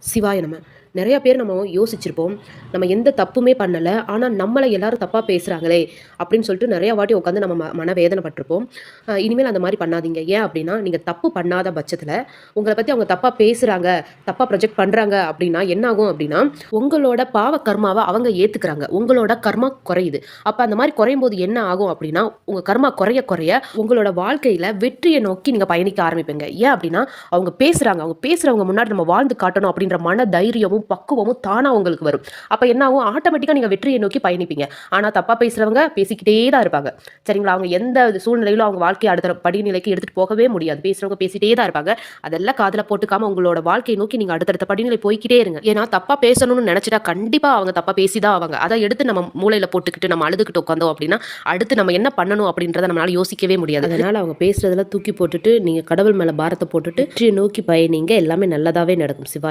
சிவாய நம. நெறைய பேர் நம்ம யோசிச்சிருப்போம். நம்ம எந்த தப்புமே பண்ணல. ஆனா நம்மள எல்லாரும் தப்பா பேசுறாங்களே! அப்படின்னு சொல்லிட்டு நெறைய வாட்டி உட்காந்து நம்ம மனவேதனை பட்டுருப்போம். இனிமேல் அந்த மாரி பண்ணாதீங்க. ஏன் அப்படின்னா, நீங்க தப்பு பண்ணாத பட்சத்தில, உங்கள பத்தி அவங்க தப்பா பேசுறாங்க, தப்பா ப்ரொஜெக்ட் பண்றாங்க அப்படின்னா, என்ன ஆகும் அப்படின்னா, உங்களோட பாவ கர்மாவ அவங்க ஏத்துக்கிறாங்க. உங்களோட கர்மா குறையுது. அப்ப அந்த மாரி குறையும்போது என்ன ஆகும் அப்படின்னா, உங்க கர்மா குறைய குறைய உங்களோட வாழ்க்கையில வெற்றிய நோக்கி நீங்க பயணிக்க ஆரம்பிப்பீங்க. ஏன் அப்படின்னா, அவங்க பேசுறாங்க. அவங்க பேசுறவங்க முன்னாடி நம்ம வாழ்ந்து காட்டணும் அப்படின்ற மன தைரியமும், பக்குவமும் தானா உங்களுக்கு வரும். அப்ப என்ன ஆகும்? ஆட்டோமேட்டிக்கா நீங்க வெற்றியை நோக்கி பயணிப்பீங்க. ஆனா தப்பா பேசுறவங்க பேசிக்கிட்டே தான் இருப்பாங்க. சரிங்களா? அவங்க எந்த சூழ்நிலையிலும் அவங்க வாழ்க்கைய அடுத்த படிநிலைக்கு எடுத்துட்டு போகவே முடியாது. பேசுறவங்க பேசிட்டே தான் இருப்பாங்க. அதெல்லாம் காதுல போட்டுக்காம உங்களோட வாழ்க்கையை நோக்கி நீங்க அடுத்தடுத்த படிநிலை போய்க்கிட்டே இருங்க. ஏன்னா தப்பா பேசணும்னு நெனச்சுட்டா கண்டிப்பா அவங்க தப்பா பேசி தான் ஆவாங்க. அத எடுத்து நம்ம மூளையில போட்டுக்கிட்டு நம்ம அழுதுகிட்டு உட்கார்ந்தோம் அப்படின்னா, அடுத்து நம்ம என்ன பண்ணணும் அப்படின்றத நம்மளால யோசிக்கவே முடியாது. அதனால அவங்க பேசுறதெல்லாம் தூக்கி போட்டுட்டு, நீங்க கடவுள் மேல பாரத்த போட்டுட்டு வெற்றியை நோக்கி பயணிங்க. எல்லாமே நல்லதாவே நடக்கும். சிவாய